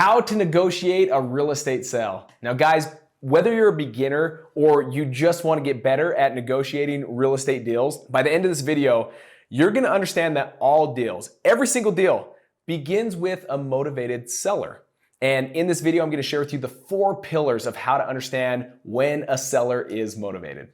How to negotiate a real estate sale. Now guys, whether you're a beginner or you just want to get better at negotiating real estate deals, by the end of this video, you're going to understand that all deals, every single deal, begins with a motivated seller. And in this video, I'm going to share with you the 4 pillars of how to understand when a seller is motivated.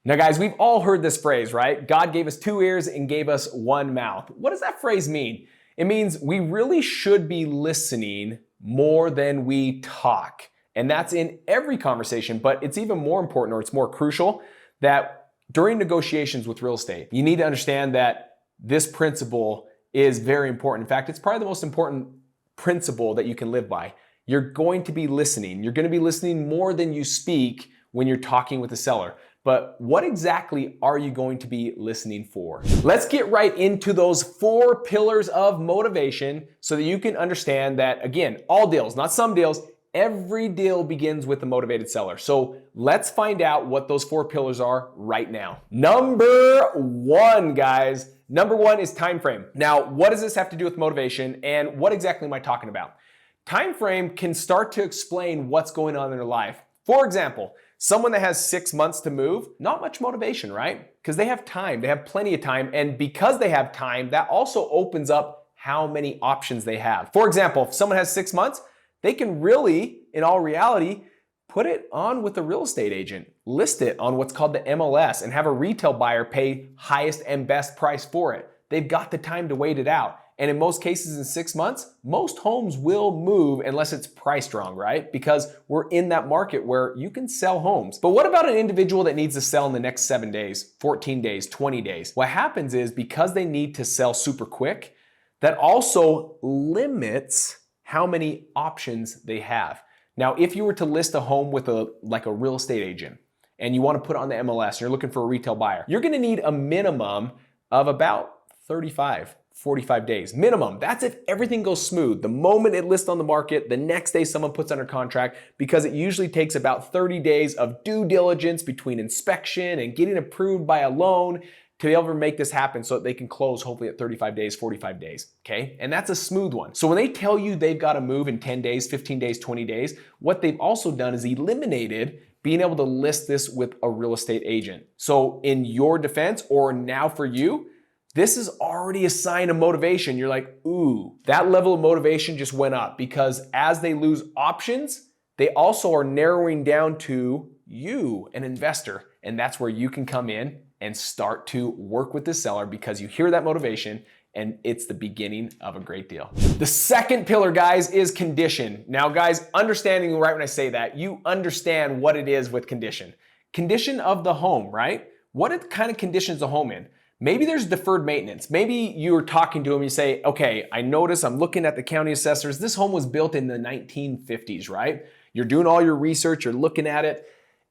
Now guys, we've all heard this phrase, right? God gave us 2 ears and gave us 1 mouth. What does that phrase mean? It means we really should be listening more than we talk. And that's in every conversation, but it's even more important, or it's more crucial, that during negotiations with real estate, you need to understand that this principle is very important. In fact, it's probably the most important principle that you can live by. You're going to be listening. You're going to be listening more than you speak when you're talking with the seller. But what exactly are you going to be listening for? Let's get right into those 4 pillars of motivation so that you can understand that, again, all deals, not some deals, every deal begins with a motivated seller. So let's find out what those 4 pillars are right now. Number 1, guys. Number 1 is time frame. Now, what does this have to do with motivation, and what exactly am I talking about? Time frame can start to explain what's going on in their life. For example, someone that has 6 months to move, not much motivation, right? Because they have time, they have plenty of time. And because they have time, that also opens up how many options they have. For example, if someone has 6 months, they can really, in all reality, put it on with a real estate agent, list it on what's called the MLS, and have a retail buyer pay highest and best price for it. They've got the time to wait it out. And in most cases in 6 months, most homes will move unless it's priced wrong, right? Because we're in that market where you can sell homes. But what about an individual that needs to sell in the next 7 days, 14 days, 20 days? What happens is, because they need to sell super quick, that also limits how many options they have. Now, if you were to list a home with a real estate agent and you want to put it on the MLS and you're looking for a retail buyer, you're going to need a minimum of about 45 days minimum. That's if everything goes smooth. The moment it lists on the market, the next day someone puts under contract, because it usually takes about 30 days of due diligence between inspection and getting approved by a loan to be able to make this happen so that they can close hopefully at 35 days, 45 days, okay? And that's a smooth one. So when they tell you they've got to move in 10 days, 15 days, 20 days, what they've also done is eliminated being able to list this with a real estate agent. So in your defense, or now for you, this is already a sign of motivation. You're like, ooh, that level of motivation just went up, because as they lose options, they also are narrowing down to you, an investor. And that's where you can come in and start to work with the seller, because you hear that motivation and it's the beginning of a great deal. The second pillar, guys, is condition. Now, guys, understanding right when I say that, you understand what it is with condition. Condition of the home, right? What kind of conditions the home in? Maybe there's deferred maintenance. Maybe you're talking to them, you say, okay, I notice, I'm looking at the county assessors, this home was built in the 1950s, right? You're doing all your research, you're looking at it,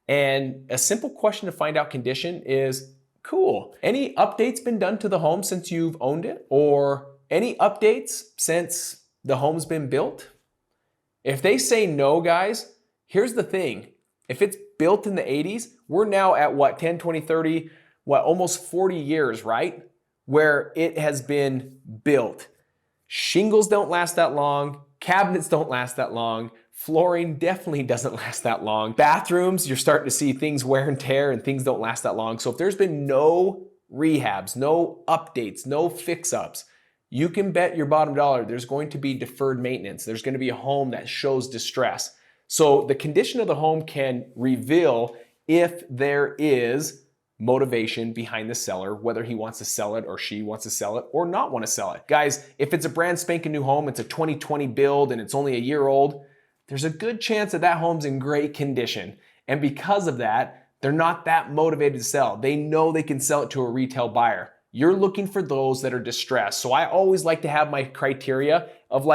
and a simple question to find out condition is, cool, any updates been done to the home since you've owned it? Or any updates since the home's been built? If they say no, guys, here's the thing. If it's built in the 80s, we're now at what, 10, 20, 30, almost 40 years, right? Where it has been built. Shingles don't last that long. Cabinets don't last that long. Flooring definitely doesn't last that long. Bathrooms, you're starting to see things wear and tear, and things don't last that long. So if there's been no rehabs, no updates, no fix-ups, you can bet your bottom dollar there's going to be deferred maintenance. There's going to be a home that shows distress. So the condition of the home can reveal if there is motivation behind the seller, whether he wants to sell it or she wants to sell it or not want to sell it. Guys, if it's a brand spanking new home, it's a 2020 build and it's only a year old, there's a good chance that that home's in great condition. And because of that, they're not that motivated to sell. They know they can sell it to a retail buyer. You're looking for those that are distressed. So I always like to have my criteria of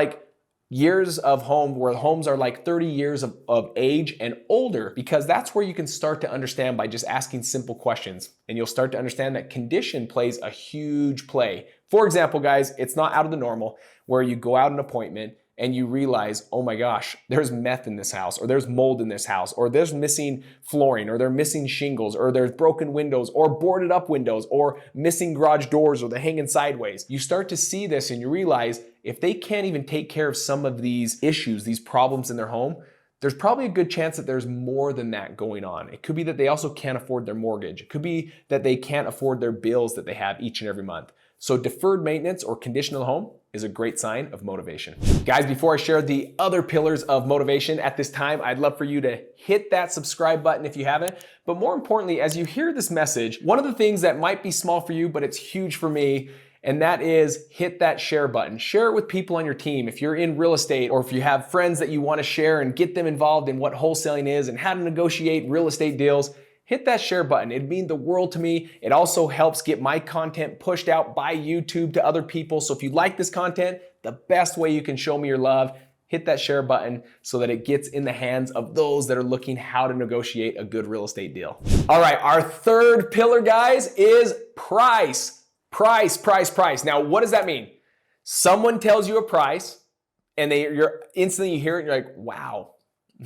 years of home, where homes are 30 years of age and older, because that's where you can start to understand by just asking simple questions. And you'll start to understand that condition plays a huge play. For example, guys, it's not out of the normal where you go out an appointment and you realize, oh my gosh, there's meth in this house, or there's mold in this house, or there's missing flooring, or they're missing shingles, or there's broken windows, or boarded up windows, or missing garage doors, or they're hanging sideways. You start to see this and you realize if they can't even take care of some of these issues, these problems in their home, there's probably a good chance that there's more than that going on. It could be that they also can't afford their mortgage. It could be that they can't afford their bills that they have each and every month. So deferred maintenance or condition of the home is a great sign of motivation. Guys, before I share the other pillars of motivation at this time, I'd love for you to hit that subscribe button if you haven't. But more importantly, as you hear this message, one of the things that might be small for you, but it's huge for me, and that is hit that share button. Share it with people on your team. If you're in real estate, or if you have friends that you want to share and get them involved in what wholesaling is and how to negotiate real estate deals, hit that share button. It'd mean the world to me. It also helps get my content pushed out by YouTube to other people. So if you like this content, the best way you can show me your love, hit that share button so that it gets in the hands of those that are looking how to negotiate a good real estate deal. All right, our third pillar, guys, is price. Price. Now, what does that mean? Someone tells you a price and you're instantly, you hear it and you're like, wow,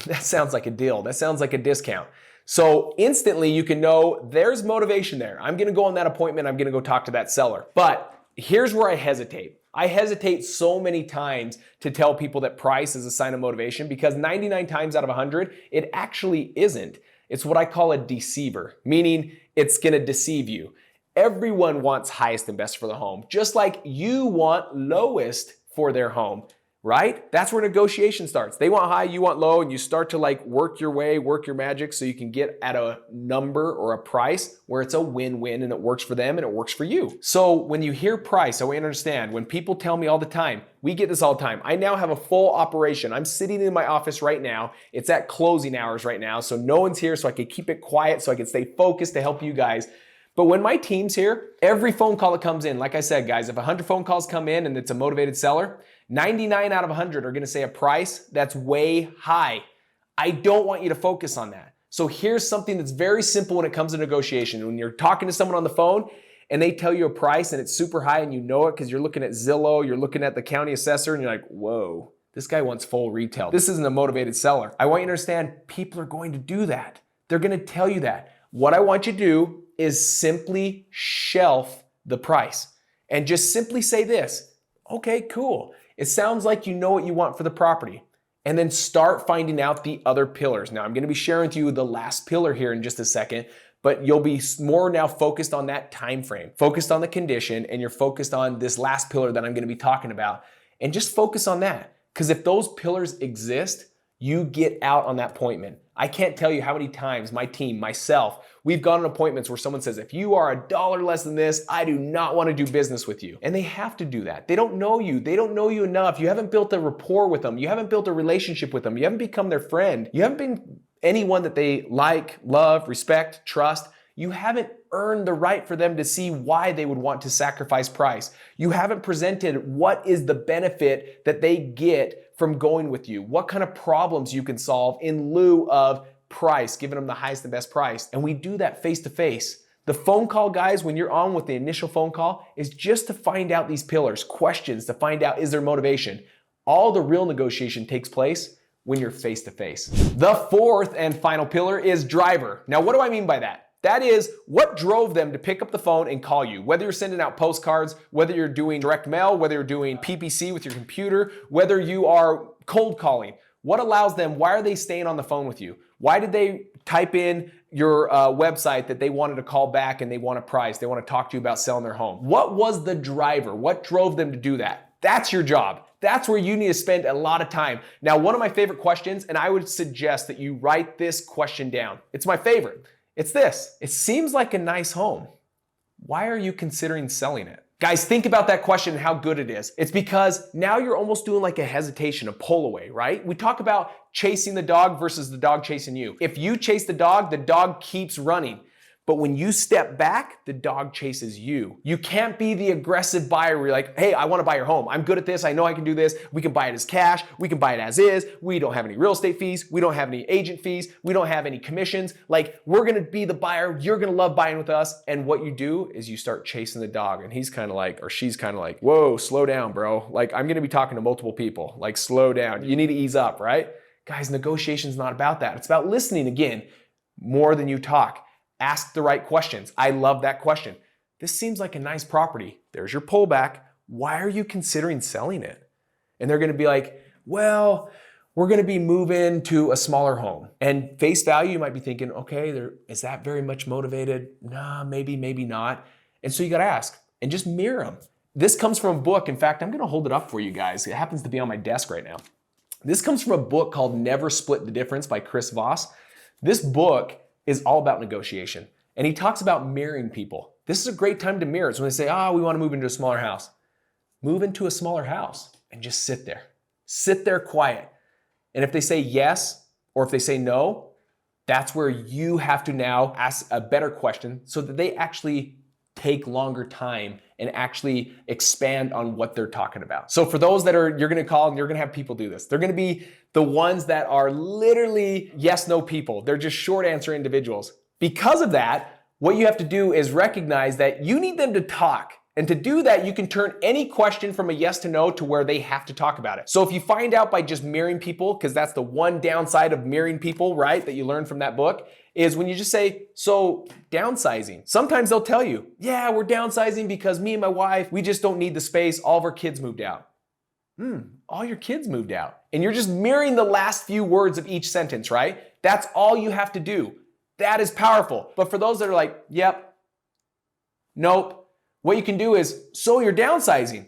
that sounds like a deal. That sounds like a discount. So instantly you can know there's motivation there. I'm gonna go on that appointment. I'm gonna go talk to that seller. But here's where I hesitate. I hesitate so many times to tell people that price is a sign of motivation because 99 times out of 100, it actually isn't. It's what I call a deceiver, meaning it's gonna deceive you. Everyone wants highest and best for the home, just like you want lowest for their home, right? That's where negotiation starts. They want high, you want low, and you start to like work your way, work your magic so you can get at a number or a price where it's a win-win and it works for them and it works for you. So when you hear price, I want you to understand, when people tell me all the time, we get this all the time. I now have a full operation. I'm sitting in my office right now. It's at closing hours right now, so no one's here, so I can keep it quiet so I can stay focused to help you guys. But when my team's here, every phone call that comes in, like I said, guys, if 100 phone calls come in and it's a motivated seller, 99 out of 100 are gonna say a price that's way high. I don't want you to focus on that. So here's something that's very simple when it comes to negotiation. When you're talking to someone on the phone and they tell you a price and it's super high and you know it because you're looking at Zillow, you're looking at the county assessor and you're like, whoa, this guy wants full retail. This isn't a motivated seller. I want you to understand people are going to do that. They're gonna tell you that. What I want you to do is simply shelf the price and just simply say this, okay, cool. It sounds like you know what you want for the property. And then start finding out the other pillars. Now I'm gonna be sharing with you the last pillar here in just a second, but you'll be more now focused on that time frame, focused on the condition, and you're focused on this last pillar that I'm gonna be talking about. And just focus on that. Because if those pillars exist, you get out on that appointment. I can't tell you how many times my team, myself, we've gone on appointments where someone says, if you are $1 less than this, I do not want to do business with you. And they have to do that. They don't know you. They don't know you enough. You haven't built a rapport with them. You haven't built a relationship with them. You haven't become their friend. You haven't been anyone that they like, love, respect, trust. You haven't earned the right for them to see why they would want to sacrifice price. You haven't presented what is the benefit that they get from going with you, what kind of problems you can solve in lieu of price, giving them the highest and best price. And we do that face to face. The phone call, guys, when you're on with the initial phone call, is just to find out these pillars, questions to find out is there motivation. All the real negotiation takes place when you're face to face. The fourth and final pillar is driver. Now, what do I mean by that? That is what drove them to pick up the phone and call you. Whether you're sending out postcards, whether you're doing direct mail, whether you're doing PPC with your computer, whether you are cold calling. What allows them, why are they staying on the phone with you? Why did they type in your website that they wanted to call back and they want a price, they want to talk to you about selling their home? What was the driver? What drove them to do that? That's your job. That's where you need to spend a lot of time. Now, one of my favorite questions, and I would suggest that you write this question down. It's my favorite. It's this. It seems like a nice home. Why are you considering selling it? Guys, think about that question and how good it is. It's because now you're almost doing like a hesitation, a pull away, right? We talk about chasing the dog versus the dog chasing you. If you chase the dog keeps running. But when you step back, the dog chases you. You can't be the aggressive buyer where you're like, hey, I want to buy your home. I'm good at this. I know I can do this. We can buy it as cash. We can buy it as is. We don't have any real estate fees. We don't have any agent fees. We don't have any commissions. Like, we're going to be the buyer. You're going to love buying with us. And what you do is you start chasing the dog. And he's kind of like, or she's kind of like, whoa, slow down, bro. Like, I'm going to be talking to multiple people. Like, slow down. You need to ease up, right? Guys, negotiation's not about that. It's about listening again more than you talk. Ask the right questions. I love that question. This seems like a nice property. There's your pullback. Why are you considering selling it? And they're going to be like, well, we're going to be moving to a smaller home. And face value, you might be thinking, okay, is that very much motivated? Nah, maybe not. And so you got to ask and just mirror them. This comes from a book. In fact, I'm going to hold it up for you guys. It happens to be on my desk right now. This comes from a book called Never Split the Difference by Chris Voss. This book is all about negotiation. And he talks about mirroring people. This is a great time to mirror. It's when they say, we want to move into a smaller house. Move into a smaller house and just sit there. Sit there quiet. And if they say yes, or if they say no, that's where you have to now ask a better question so that they actually take longer time and actually expand on what they're talking about. So for those that you're gonna call and you're gonna have people do this, they're gonna be the ones that are literally yes, no people. They're just short answer individuals. Because of that, what you have to do is recognize that you need them to talk. And to do that, you can turn any question from a yes to no to where they have to talk about it. So if you find out by just mirroring people, because that's the one downside of mirroring people, right, that you learned from that book, is when you just say, so downsizing. Sometimes they'll tell you, yeah, we're downsizing because me and my wife, we just don't need the space. All of our kids moved out. All your kids moved out. And you're just mirroring the last few words of each sentence, right? That's all you have to do. That is powerful. But for those that are like, yep, nope, what you can do is, so you're downsizing.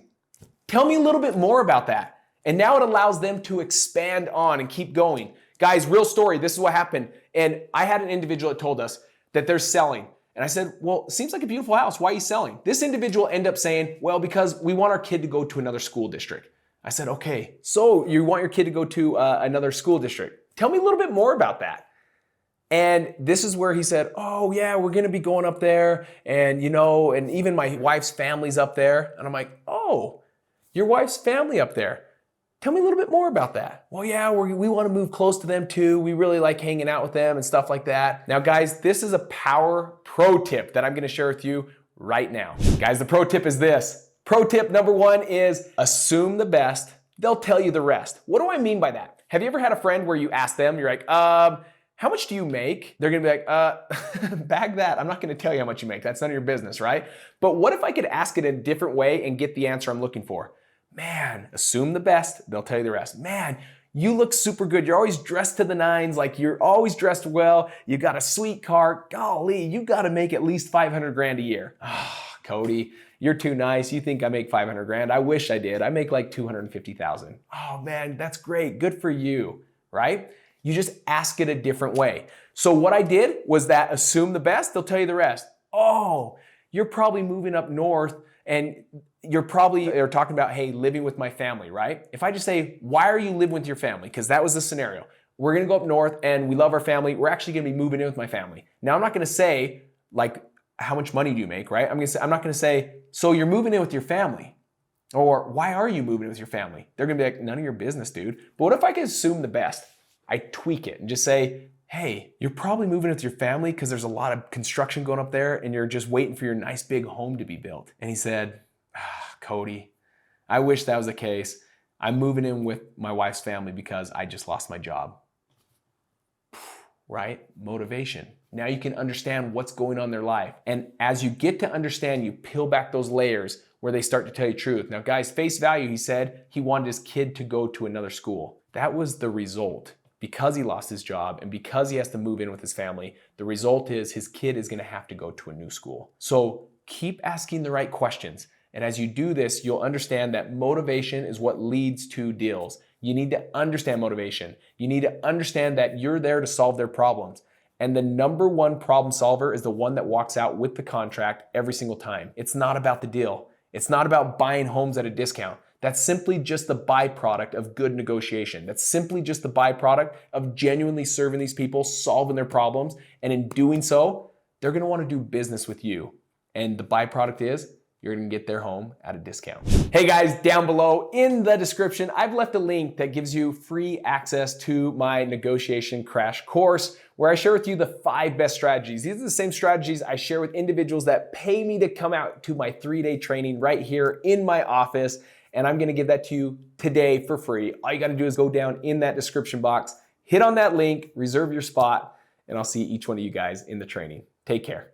Tell me a little bit more about that. And now it allows them to expand on and keep going. Guys, real story, this is what happened. And I had an individual that told us that they're selling. And I said, well, it seems like a beautiful house. Why are you selling? This individual ended up saying, well, because we want our kid to go to another school district. I said, okay, so you want your kid to go to another school district. Tell me a little bit more about that. And this is where he said, oh yeah, we're gonna be going up there and and even my wife's family's up there. And I'm like, oh, your wife's family up there. Tell me a little bit more about that. Well, yeah, we wanna move close to them too. We really like hanging out with them and stuff like that. Now guys, this is a power pro tip that I'm gonna share with you right now. Guys, the pro tip is this. Pro tip number one is assume the best. They'll tell you the rest. What do I mean by that? Have you ever had a friend where you ask them, you're like, how much do you make? They're gonna be like, bag that. I'm not gonna tell you how much you make. That's none of your business, right? But what if I could ask it in a different way and get the answer I'm looking for? Man, assume the best, they'll tell you the rest. Man, you look super good. You're always dressed to the nines, like you're always dressed well. You got a sweet car. Golly, you gotta make at least 500 grand a year. Cody, you're too nice. You think I make 500 grand. I wish I did. I make like 250,000. Oh man, that's great. Good for you, right? You just ask it a different way. So what I did was that assume the best, they'll tell you the rest. Oh, you're probably moving up north and they're talking about, hey, living with my family, right? If I just say, why are you living with your family? Because that was the scenario. We're gonna go up north and we love our family. We're actually gonna be moving in with my family. Now I'm not gonna say like, how much money do you make, right? I'm not gonna say, so you're moving in with your family. Or why are you moving in with your family? They're gonna be like, none of your business, dude. But what if I could assume the best? I tweak it and just say, hey, you're probably moving with your family because there's a lot of construction going up there and you're just waiting for your nice big home to be built. And he said, Cody, I wish that was the case. I'm moving in with my wife's family because I just lost my job. Right? Motivation. Now you can understand what's going on in their life. And as you get to understand, you peel back those layers where they start to tell you truth. Now guys, face value, he said he wanted his kid to go to another school. That was the result. Because he lost his job and because he has to move in with his family, the result is his kid is gonna have to go to a new school. So keep asking the right questions. And as you do this, you'll understand that motivation is what leads to deals. You need to understand motivation. You need to understand that you're there to solve their problems. And the number one problem solver is the one that walks out with the contract every single time. It's not about the deal. It's not about buying homes at a discount. That's simply just the byproduct of good negotiation. That's simply just the byproduct of genuinely serving these people, solving their problems. And in doing so, they're gonna wanna do business with you. And the byproduct is you're gonna get their home at a discount. Hey guys, down below in the description, I've left a link that gives you free access to my negotiation crash course, where I share with you the 5 best strategies. These are the same strategies I share with individuals that pay me to come out to my 3-day training right here in my office. And I'm gonna give that to you today for free. All you gotta do is go down in that description box, hit on that link, reserve your spot, and I'll see each one of you guys in the training. Take care.